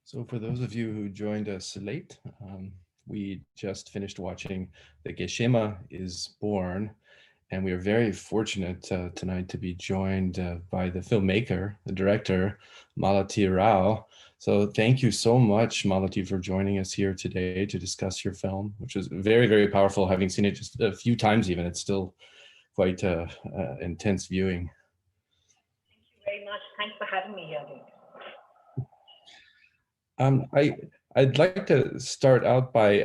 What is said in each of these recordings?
So for those of you who joined us late, we just finished watching The Geshema is Born, and we are very fortunate tonight to be joined by the filmmaker, the director, Malati Rao. So thank you so much, Malati, for joining us here today to discuss your film, which was very, very powerful. Having seen it just a few times even, it's still quite intense viewing. Thank you very much. Thanks for having me here. I'd like to start out by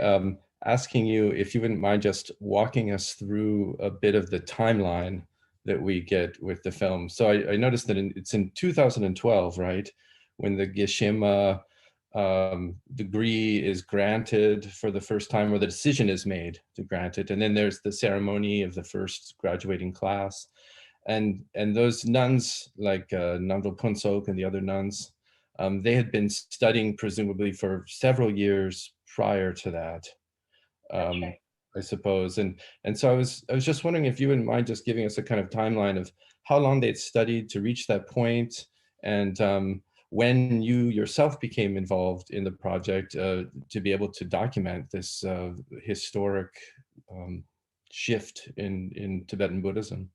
asking you if you wouldn't mind just walking us through a bit of the timeline that we get with the film. So I noticed that it's in 2012, right, when the Geshema degree is granted for the first time, or the decision is made to grant it, and then there's the ceremony of the first graduating class, and those nuns like Namdol Punsok and the other nuns. They had been studying presumably for several years prior to that, I suppose. And so I was just wondering if you wouldn't mind just giving us a kind of timeline of how long they'd studied to reach that point, and when you yourself became involved in the project to be able to document this historic shift in Tibetan Buddhism.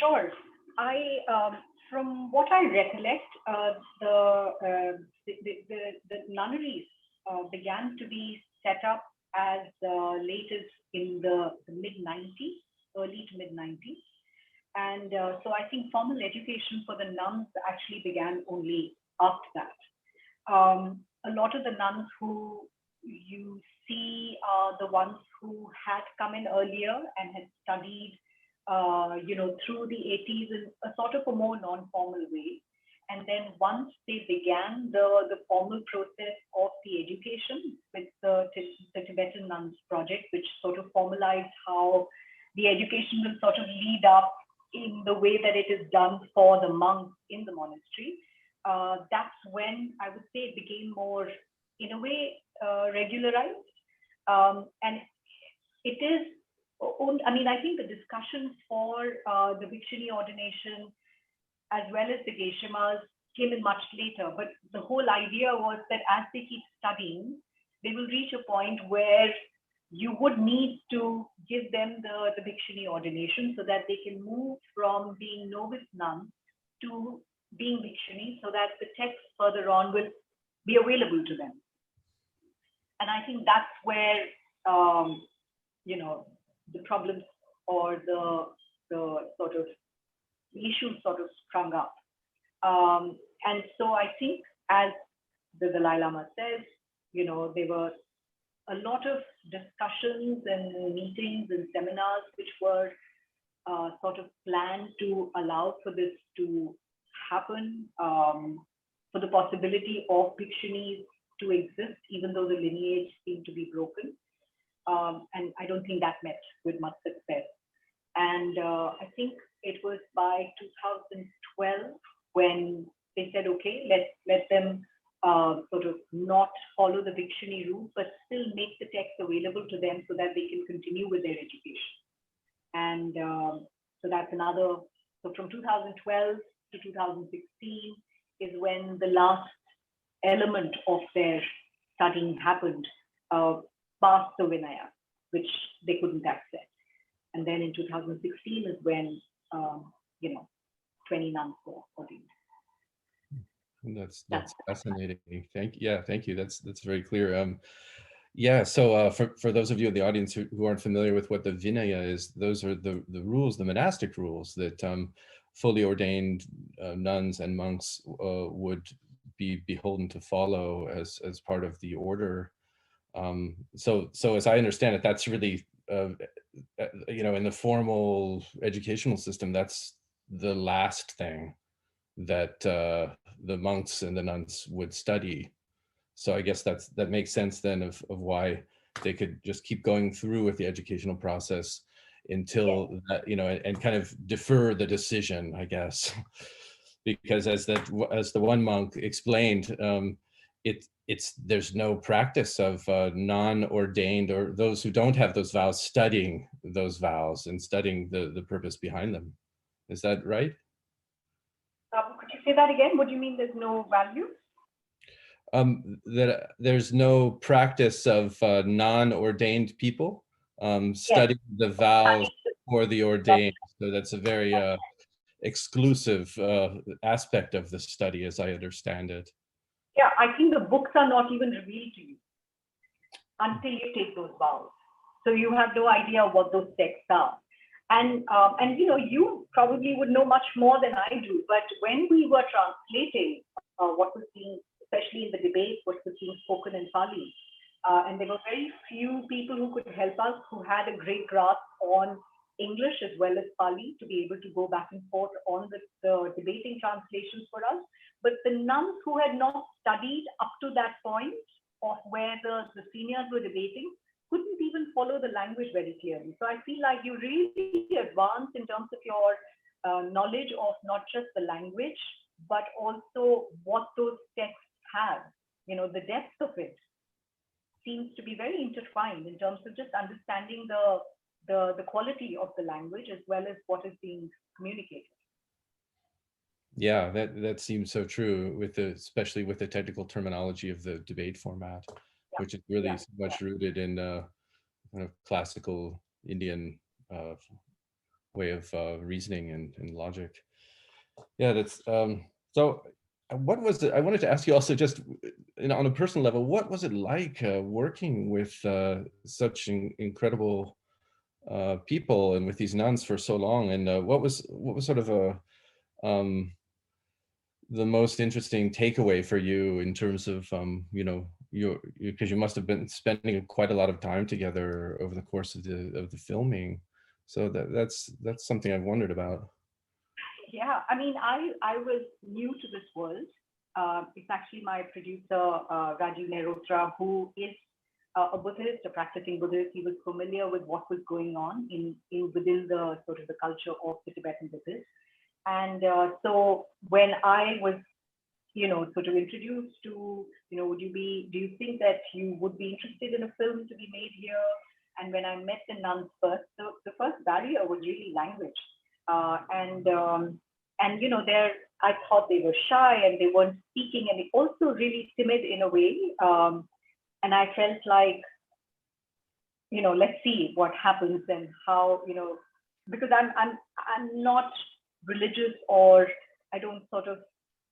Sure. From what I recollect, the nunneries began to be set up as late as in the mid-90s, early to mid-90s. And so I think formal education for the nuns actually began only after that. A lot of the nuns who you see are the ones who had come in earlier and had studied through the 80s in a sort of a more non-formal way. And then once they began the formal process of the education with the Tibetan Nuns project, which sort of formalized how the education will sort of lead up in the way that it is done for the monks in the monastery, that's when I would say it became more, in a way, regularized. And it is, I think the discussions for the Bhikshuni ordination as well as the Geshemas came in much later. But the whole idea was that as they keep studying, they will reach a point where you would need to give them the Bhikshuni ordination so that they can move from being novice nuns to being Bhikshuni, so that the text further on will be available to them. And I think that's where, the problems or the sort of issues sort of sprung up. And so I think, as the Dalai Lama says, there were a lot of discussions and meetings and seminars which were sort of planned to allow for this to happen, for the possibility of Bhikshunis to exist, even though the lineage seemed to be broken. And I don't think that met with much success. And I think it was by 2012 when they said, okay, let them sort of not follow the Bhikshuni route, but still make the text available to them so that they can continue with their education. And so that's another, so from 2012 to 2016 is when the last element of their studying happened, past the Vinaya, which they couldn't access. And then in 2016 is when, 20 nuns were ordained. That's fascinating. Thank you. That's very clear. So for those of you in the audience who aren't familiar with what the Vinaya is, those are the rules, the monastic rules that fully ordained nuns and monks would be beholden to follow as part of the order. So as I understand it, that's really in the formal educational system, that's the last thing that the monks and the nuns would study. So I guess that makes sense then of why they could just keep going through with the educational process until that, and kind of defer the decision, I guess, because as the one monk explained, there's no practice of non-ordained or those who don't have those vows studying those vows and studying the purpose behind them. Is that right? Could you Say that again. What do you mean there's no value? That there's no practice of non-ordained people studying the vows for the ordained. So that's a very exclusive aspect of the study, as I understand it. Yeah, I think the books are not even revealed to you until you take those vows. So you have no idea what those texts are. And you probably would know much more than I do. But when we were translating what was being, especially in the debate, what was being spoken in Pali, and there were very few people who could help us who had a great grasp on English as well as Pali to be able to go back and forth on the debating translations for us. But the nuns who had not studied up to that point of where the seniors were debating couldn't even follow the language very clearly. So I feel like you really advance in terms of your knowledge of not just the language, but also what those texts have. The depth of it seems to be very intertwined in terms of just understanding the quality of the language as well as what is being communicated. Yeah, that seems so true especially with the technical terminology of the debate format, which is really so much rooted in kind of classical Indian way of reasoning and logic. Yeah, that's so. What was it? I wanted to ask you also, just on a personal level, what was it like working with such incredible people and with these nuns for so long? And what was sort of the most interesting takeaway for you in terms of because you must have been spending quite a lot of time together over the course of the filming, so that's something I've wondered about. Yeah, I mean, I was new to this world. It's actually my producer, Rajiv Mehrotra, who is a Buddhist, a practicing Buddhist. He was familiar with what was going on within the sort of the culture of the Tibetan Buddhists. And so when I was, sort of introduced to, do you think that you would be interested in a film to be made here? And when I met the nuns first, the first barrier was really language. I thought they were shy and they weren't speaking, and they also really timid in a way. And I felt like, let's see what happens and how, because I'm not religious, or I don't sort of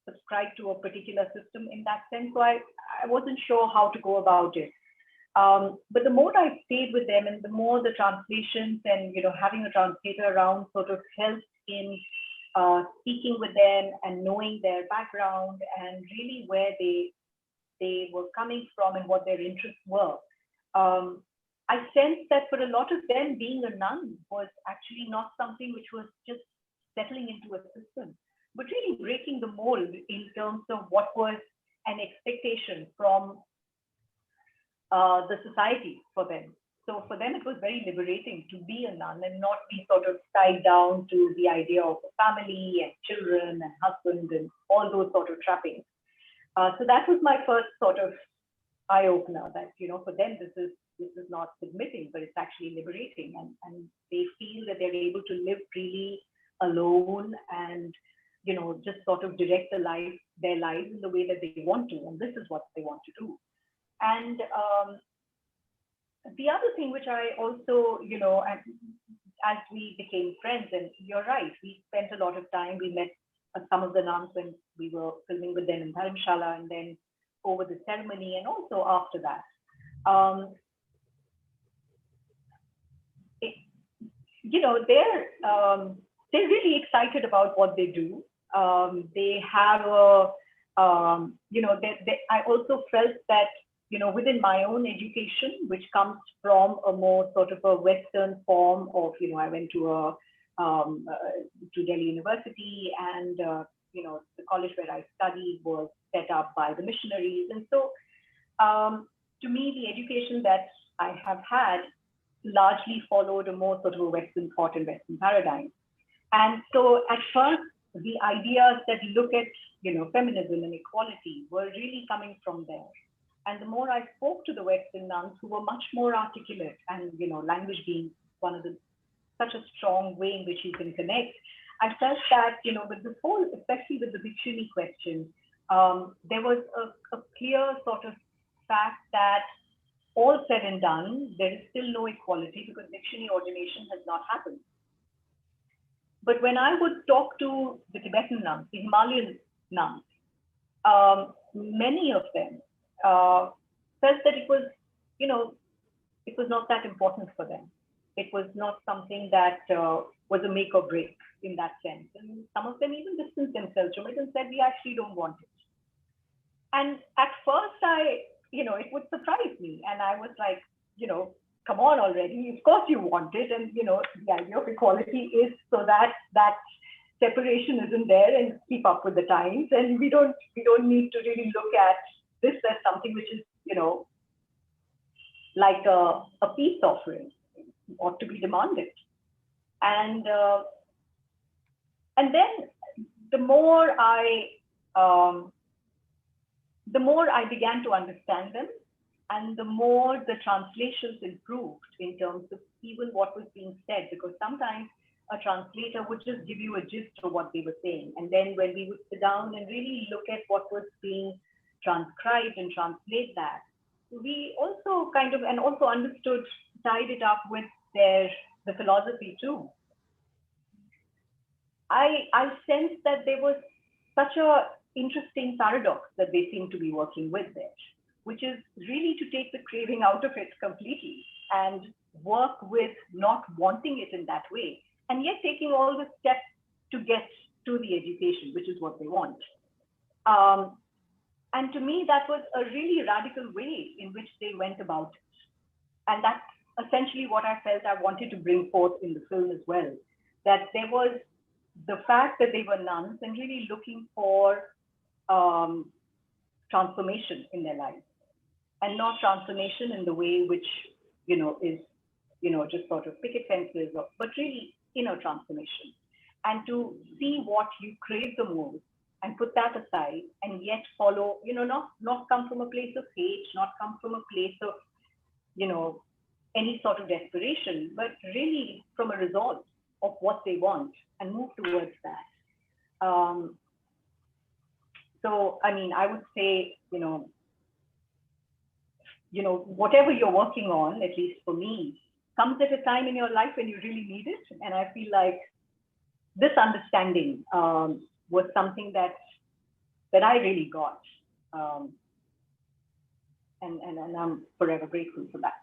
subscribe to a particular system in that sense. So I wasn't sure how to go about it. But the more I stayed with them, and the more the translations and having a translator around sort of helped in speaking with them and knowing their background and really where they were coming from and what their interests were. I sensed that for a lot of them, being a nun was actually not something which was just settling into a system, but really breaking the mold in terms of what was an expectation from the society for them. So for them, it was very liberating to be a nun and not be sort of tied down to the idea of a family and children and husband and all those sort of trappings. So that was my first sort of eye opener, that for them this is not submitting, but it's actually liberating, and they feel that they're able to live freely alone and just sort of direct their lives in the way that they want to, and this is what they want to do. And the other thing which I also, as we became friends, and you're right, we spent a lot of time, we met some of the nuns when we were filming with them in Dharamshala, and then over the ceremony, and also after that. They're really excited about what they do. They have I also felt that, within my own education, which comes from a more sort of a Western form of, I went to to Delhi University, and the college where I studied was set up by the missionaries, and so to me, the education that I have had largely followed a more sort of a Western thought and Western paradigm. And so at first, the ideas that look at, feminism and equality were really coming from there. And the more I spoke to the Western nuns, who were much more articulate, and, language being one of such a strong way in which you can connect, I felt that, with this whole, especially with the Bhikshuni question, there was a clear sort of fact that all said and done, there is still no equality because Bhikshuni ordination has not happened. But when I would talk to the Tibetan nuns, the Himalayan nuns, many of them felt that it was, it was not that important for them. It was not something that was a make or break in that sense. And some of them even distanced themselves from it and said, we actually don't want it. And at first it would surprise me. And I was like, come on already. Of course you want it. And, the idea of equality is so that that separation isn't there and keep up with the times. And we don't need to really look at this as something which is, like a peace offering, ought to be demanded. And then the more I began to understand them, and the more the translations improved in terms of even what was being said, because sometimes a translator would just give you a gist of what they were saying. And then when we would sit down and really look at what was being transcribed and translate that, we also also understood, tied it up with the philosophy too. I sensed that there was such a interesting paradox that they seem to be working with there, which is really to take the craving out of it completely and work with not wanting it in that way, and yet taking all the steps to get to the education, which is what they want. And to me, that was a really radical way in which they went about it. And that's essentially what I felt I wanted to bring forth in the film as well, that there was the fact that they were nuns and really looking for transformation in their lives, and not transformation in the way which, is, just sort of picket fences, but really inner transformation. And to see what you crave the most and put that aside, and yet follow, not come from a place of hate, not come from a place of, any sort of desperation, but really from a resolve of what they want and move towards that. So, I mean, I would say, whatever you're working on, at least for me, comes at a time in your life when you really need it. And I feel like this understanding was something that I really got. And I'm forever grateful for that.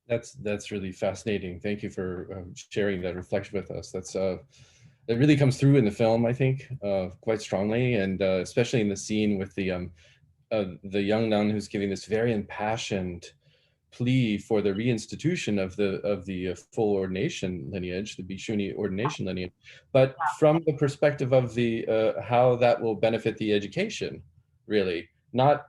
That's really fascinating. Thank you for sharing that reflection with us. That's it really comes through in the film, I think, quite strongly, and especially in the scene with the young nun who's giving this very impassioned plea for the reinstitution of the full ordination lineage, the Bhikshuni ordination lineage, but from the perspective of the how that will benefit the education, really, not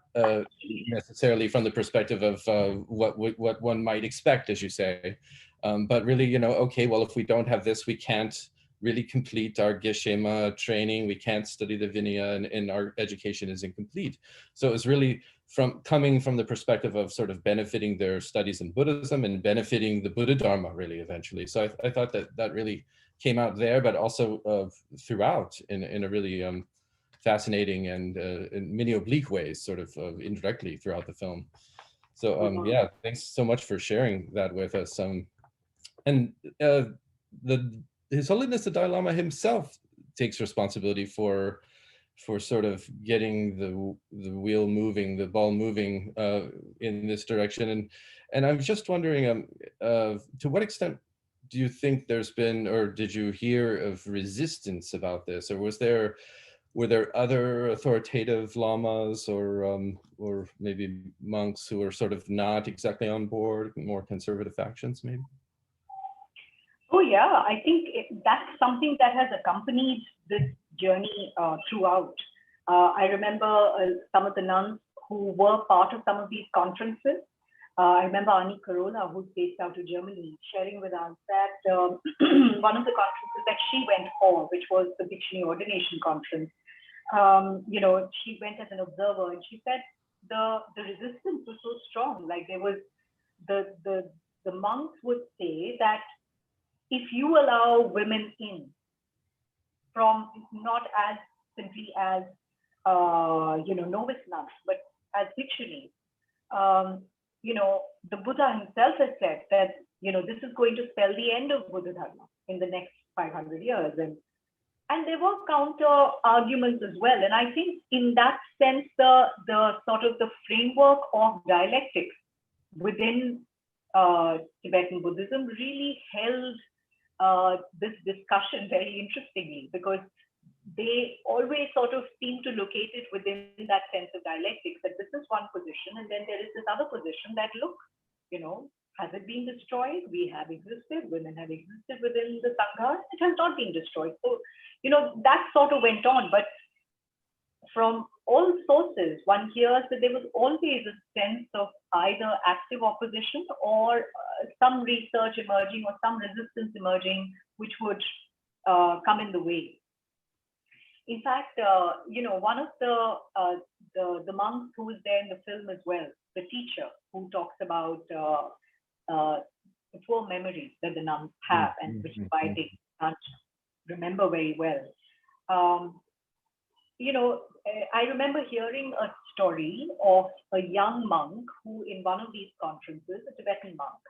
necessarily from the perspective of what one might expect, as you say, but really, okay, well, if we don't have this, we can't really complete our Geshema training, we can't study the Vinaya, and our education is incomplete. So it was really coming from the perspective of sort of benefiting their studies in Buddhism and benefiting the Buddha Dharma, really, eventually. So I thought that really came out there, but also throughout in a really fascinating and in many oblique ways, sort of indirectly throughout the film. So yeah, thanks so much for sharing that with us. And His Holiness the Dalai Lama himself takes responsibility for sort of getting the wheel moving, the ball moving in this direction. And I'm just wondering, to what extent do you think there's been, or did you hear of resistance about this, or were there other authoritative lamas or maybe monks who are sort of not exactly on board, more conservative factions, maybe? Oh yeah, I think that's something that has accompanied this journey throughout. I remember some of the nuns who were part of some of these conferences. I remember Ani Corona, who's based out of Germany, sharing with us that one of the conferences that she went for, which was the Bhikshuni Ordination Conference, she went as an observer, and she said the resistance was so strong. Like there was the monks would say that if you allow women in, from not as simply as novice nuns, but as bhikshunis. Um, the Buddha himself has said that this is going to spell the end of Buddha Dharma in the next 500 years, and there were counter arguments as well. And I think in that sense, the sort of the framework of dialectics within Tibetan Buddhism really held this discussion very interestingly, because they always sort of seem to locate it within that sense of dialectics, that this is one position, and then there is this other position that, look, has it been destroyed? We have existed, women have existed within the Sangha, it has not been destroyed. So, that sort of went on, but from all sources, one hears that there was always a sense of either active opposition or some research emerging or some resistance emerging, which would come in the way. In fact, one of the monks who is there in the film as well, the teacher who talks about the poor memories that the nuns have, and which is why they can't remember very well. I remember hearing a story of a young monk who, in one of these conferences, a Tibetan monk,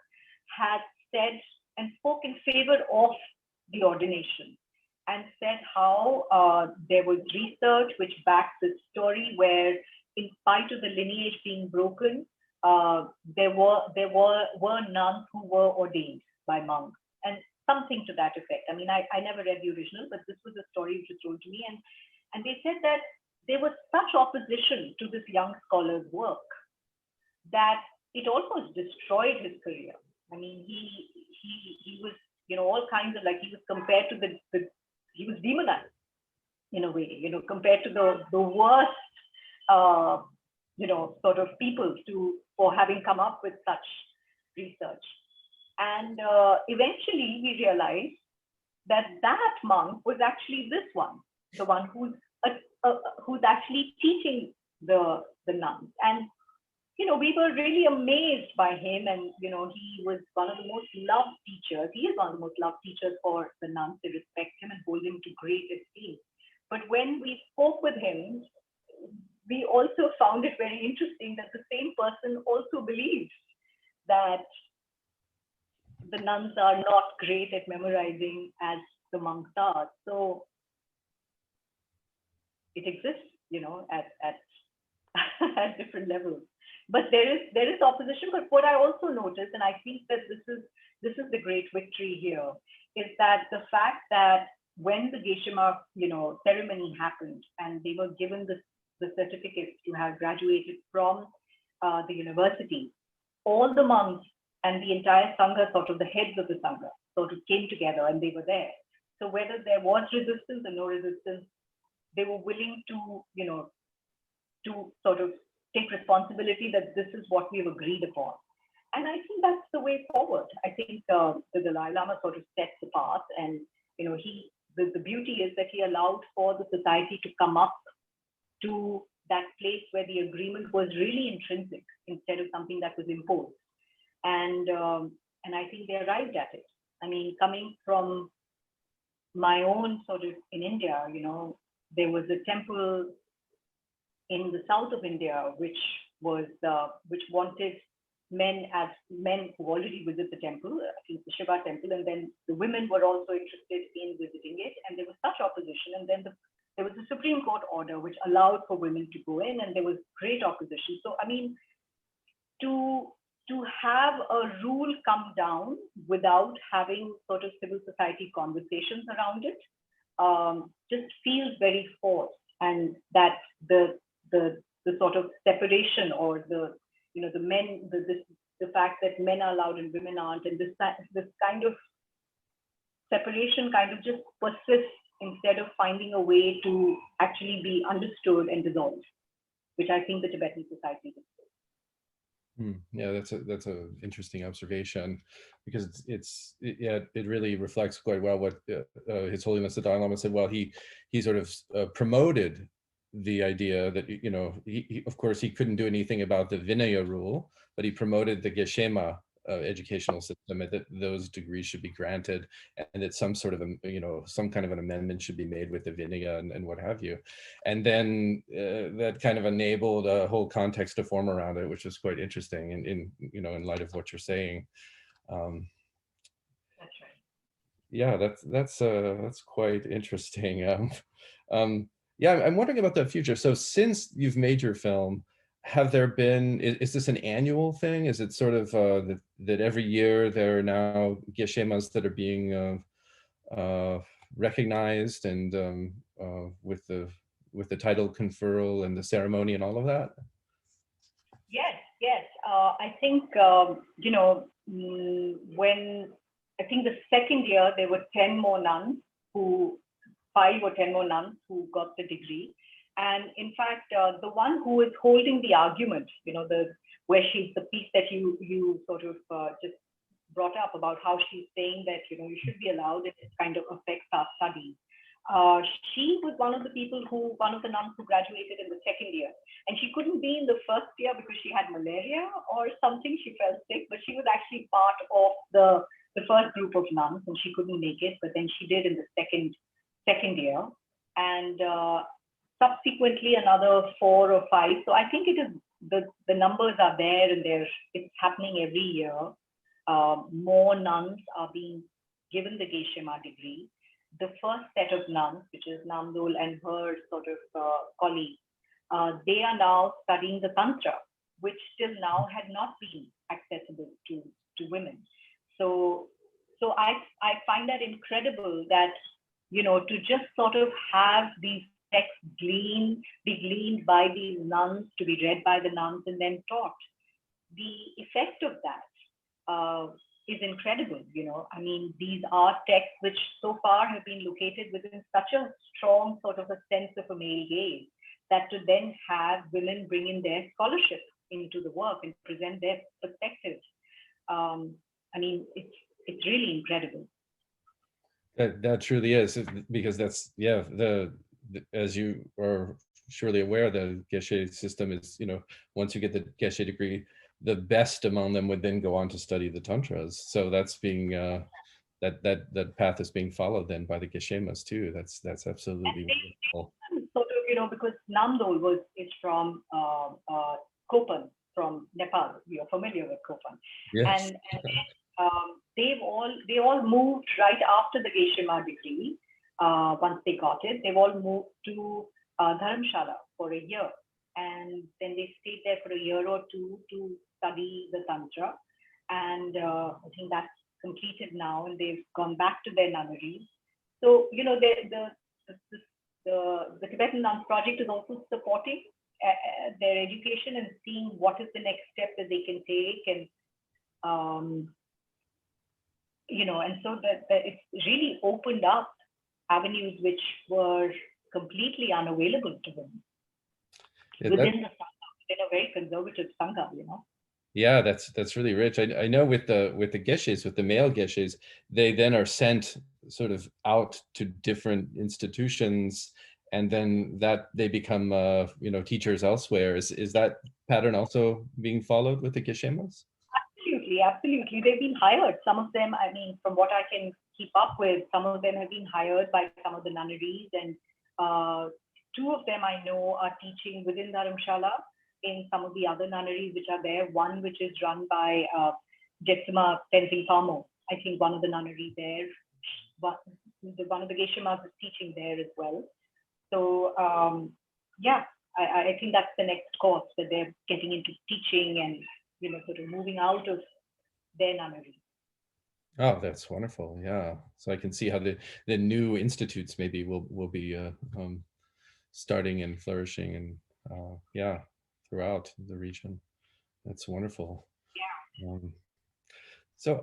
had said and spoke in favor of the ordination, and said how there was research which backs this story where, in spite of the lineage being broken, there were nuns who were ordained by monks, and something to that effect. I mean, I never read the original, but this was a story which was told to me, and they said that there was such opposition to this young scholar's work that it almost destroyed his career. I mean, he was, all kinds of, like, he was compared to he was demonized in a way, compared to the worst, sort of people for having come up with such research. And eventually we realized that that monk was actually this one, the one who's actually teaching the nuns. And we were really amazed by him, and he was one of the most loved teachers. He is one of the most loved teachers for the nuns. They respect him and hold him to great esteem. But when we spoke with him, we also found it very interesting that the same person also believes that the nuns are not great at memorizing as the monks are. So it exists, at at different levels. But there is opposition. But what I also noticed, and I think that this is the great victory here, is that the fact that when the Geshema, ceremony happened, and they were given the certificates to have graduated from the university, all the monks and the entire Sangha, sort of the heads of the Sangha, sort of came together, and they were there. So whether there was resistance or no resistance, they were willing to, to sort of take responsibility that this is what we've agreed upon. And I think that's the way forward. I think the Dalai Lama sort of sets the path, and the beauty is that he allowed for the society to come up to that place where the agreement was really intrinsic instead of something that was imposed. And I think they arrived at it. I mean, coming from my own sort of in India, there was a temple in the south of India which wanted men who already visit the temple, I think the Shiva temple, and then the women were also interested in visiting it, and there was such opposition, and then there was a Supreme Court order which allowed for women to go in, and there was great opposition. So I mean, to have a rule come down without having sort of civil society conversations around it just feels very forced, and that the sort of separation, or the fact that men are allowed and women aren't, and this kind of separation kind of just persists instead of finding a way to actually be understood and dissolved, which I think the Tibetan society is. Yeah, that's a interesting observation, because it really reflects quite well what His Holiness the Dalai Lama said. Well, he sort of promoted the idea that he of course he couldn't do anything about the Vinaya rule, but he promoted the Geshema educational system, and that those degrees should be granted, and that some sort of some kind of an amendment should be made with the Vinaya and what have you. And then that kind of enabled a whole context to form around it, which is quite interesting in light of what you're saying. That's right. Yeah, that's quite interesting. Yeah, I'm wondering about the future. So since you've made your film, have there been, is this an annual thing? Is it sort of that every year there are now Geshemas that are being recognized, and with the title conferral and the ceremony and all of that? Yes, yes. I think, when I think the second year, there were 10 more nuns who, 5 or 10 more nuns who got the degree. And in fact, the one who is holding the argument, where she's the piece that you sort of just brought up about how she's saying that, you should be allowed, and it kind of affects our studies. She was one of the nuns who graduated in the second year, and she couldn't be in the first year because she had malaria or something. She fell sick, but she was actually part of the first group of nuns, and she couldn't make it. But then she did in the second year, and subsequently another 4 or 5. So I think it is the numbers are there, and it's happening every year. More nuns are being given the Geshema degree. The first set of nuns, which is Namdol and her sort of colleagues, they are now studying the Tantra, which till now had not been accessible to women. So I find that incredible that, to just sort of have these texts be gleaned by these nuns, to be read by the nuns and then taught. The effect of that is incredible. I mean, these are texts which so far have been located within such a strong sort of a sense of a male gaze, that to then have women bring in their scholarship into the work and present their perspectives. I mean, it's really incredible. That truly is, because that's, yeah, as you are surely aware, the Geshe system is, once you get the Geshe degree, the best among them would then go on to study the Tantras. So that's being that path is being followed then by the Geshemas too. That's absolutely wonderful. Sort of, because Namdol is from Kopan, from Nepal. You're familiar with Kopan. Yes. And they all moved right after the Geshema degree. Once they got it, they've all moved to Dharamshala for a year, and then they stayed there for a year or two to study the Tantra. And I think that's completed now, and they've gone back to their nunneries. So, the Tibetan Nuns Project is also supporting their education and seeing what is the next step that they can take, and and so that it's really opened up avenues which were completely unavailable to them within the Sangha, within a very conservative Sangha, Yeah, that's really rich. I know with the Geshes, with the male Geshes, they then are sent sort of out to different institutions, and then that they become teachers elsewhere. Is that pattern also being followed with the Geshemas? Absolutely. They've been hired. Some of them, I mean, from what I can keep up with, some of them have been hired by some of the nunneries, and 2 of them I know are teaching within Dharamshala in some of the other nunneries which are there. One which is run by Geshema Tenzing Pamo. I think one of the nunneries there, one of the Geshemas is teaching there as well. So I think that's the next course, that they're getting into teaching and sort of moving out of their nunnery. Oh, that's wonderful. Yeah, so I can see how the new institutes maybe will be starting and flourishing, and throughout the region. That's wonderful. Yeah. So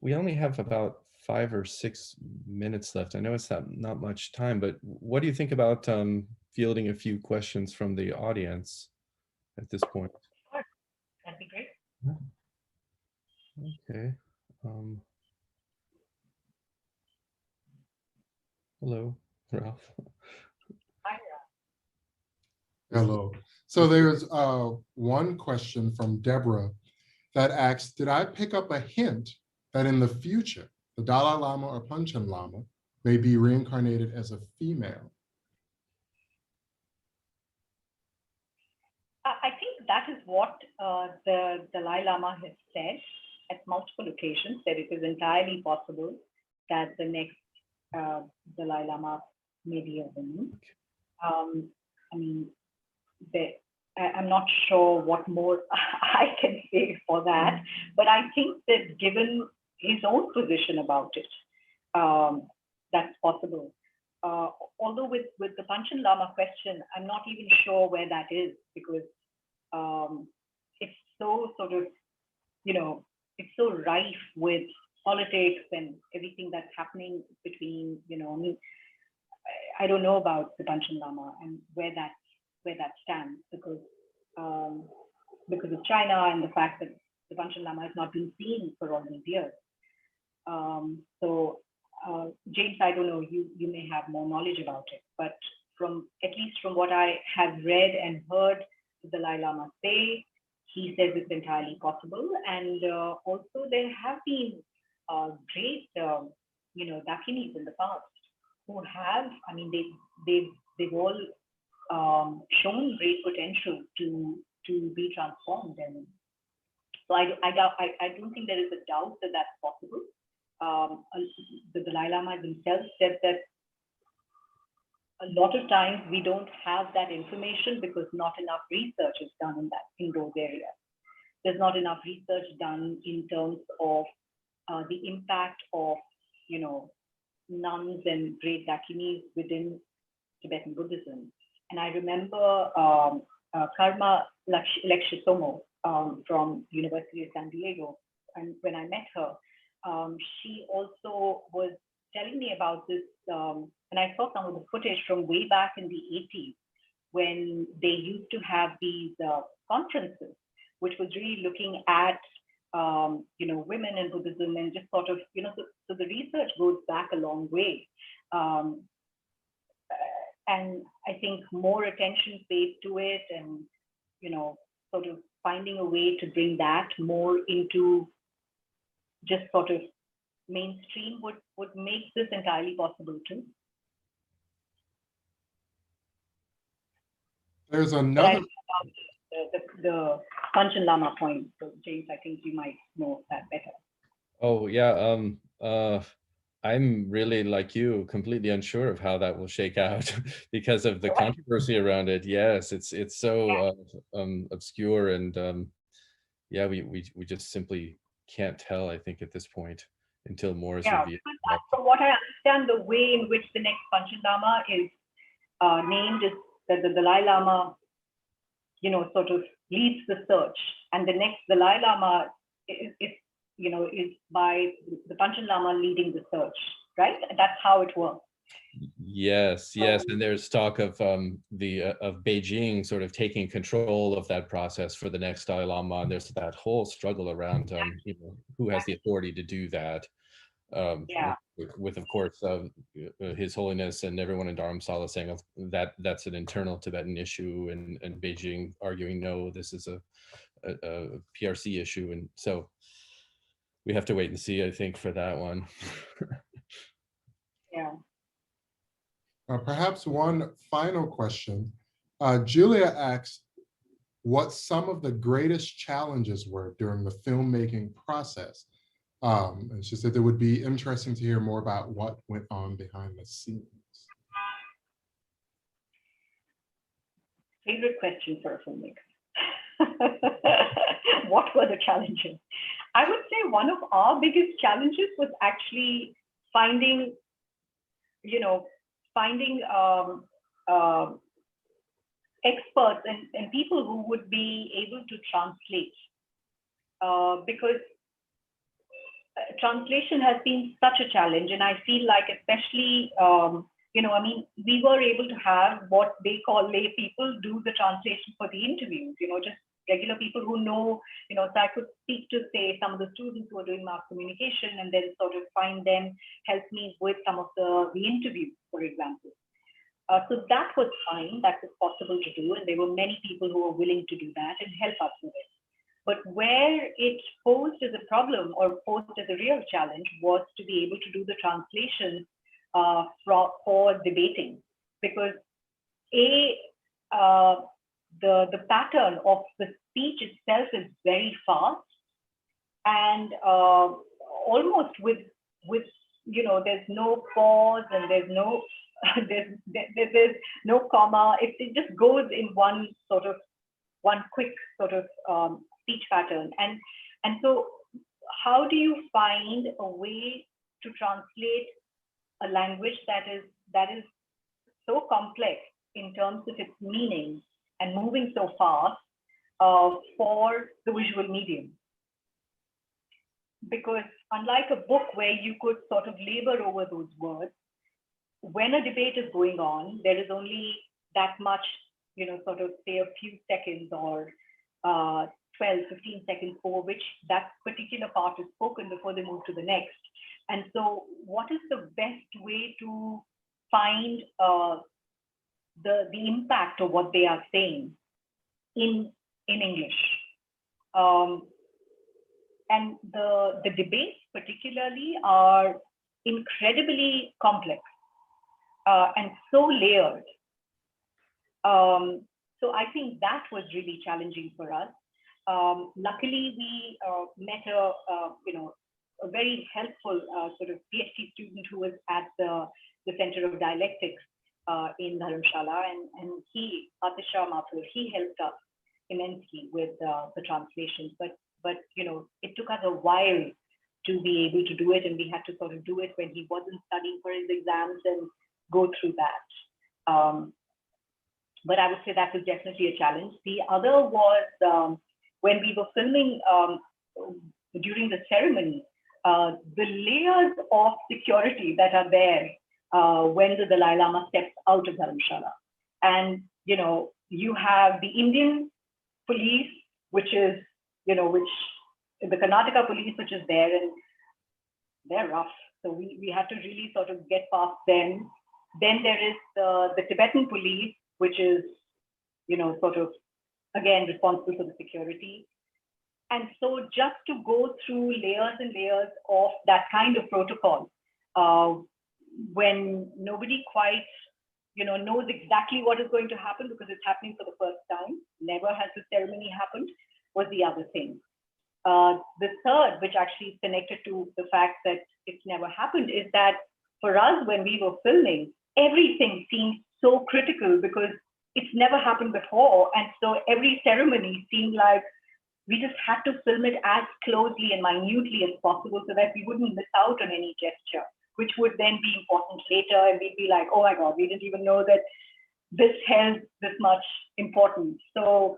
we only have about 5 or 6 minutes left. I know it's not much time, but what do you think about fielding a few questions from the audience at this point? Sure. That'd be great. Okay. Hello, Ralph. Hi, Ralph. Hello. So there's one question from Deborah. that asks, did I pick up a hint that in the future, the Dalai Lama or Panchen Lama may be reincarnated as a female? I think that is what the Dalai Lama has said at multiple occasions, that it is entirely possible that the next Dalai Lama may be a woman. I mean, I'm not sure what more I can say for that, but I think that given his own position about it, that's possible. Although with the Panchen Lama question, I'm not even sure where that is, because it's so sort of, it's so rife with politics and everything that's happening between, I mean, I don't know about the Panchen Lama and where that stands, because of China and the fact that the Panchen Lama has not been seen for all these years. James, I don't know, you may have more knowledge about it, but at least from what I have read and heard the Dalai Lama say, he says it's entirely possible. And also there have been great, Dakinis in the past who have, I mean, they've all shown great potential to be transformed. And so I don't think there is a doubt that that's possible. The Dalai Lama himself said that a lot of times we don't have that information because not enough research is done in those areas. There's not enough research done in terms of the impact of, nuns and great Dakinis within Tibetan Buddhism. And I remember Karma Lekshisomo from University of San Diego, and when I met her, she also was telling me about this, and I saw some of the footage from way back in the 80s when they used to have these conferences, which was really looking at women in Buddhism and just sort of, so the research goes back a long way. And I think more attention paid to it, and, sort of finding a way to bring that more into just sort of mainstream would make this entirely possible too. There's another. The Panchen Lama point. So James, I think you might know that better. Oh yeah, I'm really, like you, completely unsure of how that will shake out because of the controversy around it. Yes, it's so obscure, and yeah, we just simply can't tell, I think, at this point until more is revealed. From what I understand, the way in which the next Panchen Lama is named is that the Dalai Lama, sort of leads the search, and the next Dalai Lama is by the Panchen Lama leading the search, right? That's how it works. Yes, and there's talk of of Beijing sort of taking control of that process for the next Dalai Lama, and there's that whole struggle around who has the authority to do that. With of course His Holiness and everyone in Dharamsala saying that that's an internal Tibetan issue, and Beijing arguing no, this is a PRC issue, and so we have to wait and see, I think, for that one. Yeah. Perhaps one final question. Julia asks what some of the greatest challenges were during the filmmaking process. And she said it would be interesting to hear more about what went on behind the scenes. Favorite question for a filmmaker. What were the challenges? I would say one of our biggest challenges was actually finding experts and people who would be able to translate, because translation has been such a challenge, and I feel like especially, we were able to have what they call lay people do the translation for the interviews, just regular people who know, so I could speak to, say, some of the students who are doing mass communication and then sort of find them, help me with some of the interviews, for example. So that was fine, that was possible to do, and there were many people who were willing to do that and help us with it. But where it posed as a problem or posed as a real challenge was to be able to do the translation for debating, because the pattern of the speech itself is very fast, and almost with there's no pause, and there's no there's no comma. It just goes in one quick sort of speech pattern, and so how do you find a way to translate a language that is so complex in terms of its meaning and moving so fast for the visual medium? Because unlike a book where you could sort of labor over those words, when a debate is going on, there is only that much, sort of say a few seconds or 12, 15 seconds for which that particular part is spoken before they move to the next. And so what is the best way to find the impact of what they are saying in English? And the debates particularly are incredibly complex and so layered. So I think that was really challenging for us. Luckily, we met a very helpful sort of PhD student who was at the Center of Dialectics in Dharamshala, and he, Atisha Mathur, he helped us immensely with the translations. But it took us a while to be able to do it, and we had to sort of do it when he wasn't studying for his exams and go through that. But I would say that was definitely a challenge. The other was when we were filming during the ceremony, the layers of security that are there when the Dalai Lama steps out of Dharamshala. And, you have the Indian police, which is, which the Karnataka police, which is there, and they're rough. So we had to really sort of get past them. Then there is the Tibetan police, which is, sort of, again, responsible for the security. And so just to go through layers and layers of that kind of protocol, when nobody quite, knows exactly what is going to happen because it's happening for the first time, never has the ceremony happened, was the other thing. The third, which actually is connected to the fact that it's never happened, is that for us, when we were filming, everything seemed so critical because it's never happened before. And so every ceremony seemed like we just had to film it as closely and minutely as possible so that we wouldn't miss out on any gesture, which would then be important later. And we'd be like, oh my God, we didn't even know that this held this much importance. So,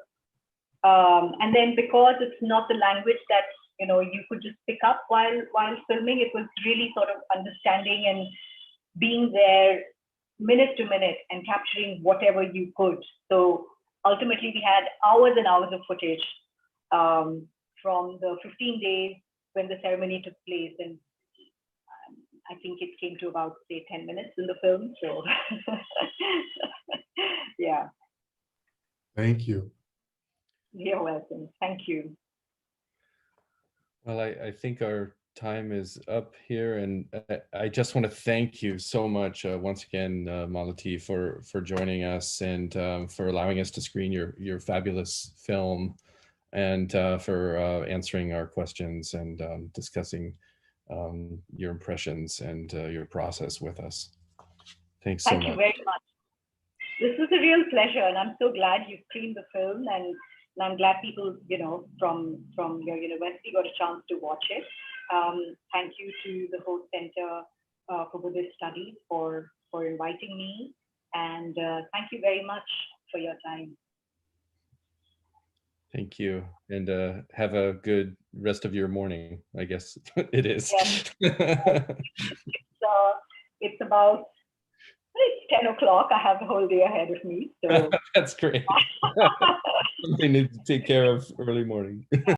and then because it's not the language that, you could just pick up while filming, it was really sort of understanding and being there minute to minute and capturing whatever you could. So ultimately we had hours and hours of footage from the 15 days when the ceremony took place, and I think it came to about, say, 10 minutes in the film. So yeah. Thank you. You're welcome. Thank you. Well, I think our time is up here, and I just want to thank you so much once again, Malati, for joining us and for allowing us to screen your fabulous film, and for answering our questions and discussing your impressions and your process with us. Thanks so much. Thank you very much. This was a real pleasure, and I'm so glad you screened the film, and I'm glad people, from your university got a chance to watch it. Thank you to the whole Center for Buddhist Studies for inviting me, and thank you very much for your time. Thank you, and have a good rest of your morning, I guess it is. Yes. It's about, it's 10 o'clock. I have the whole day ahead of me. So That's great. Something to take care of early morning.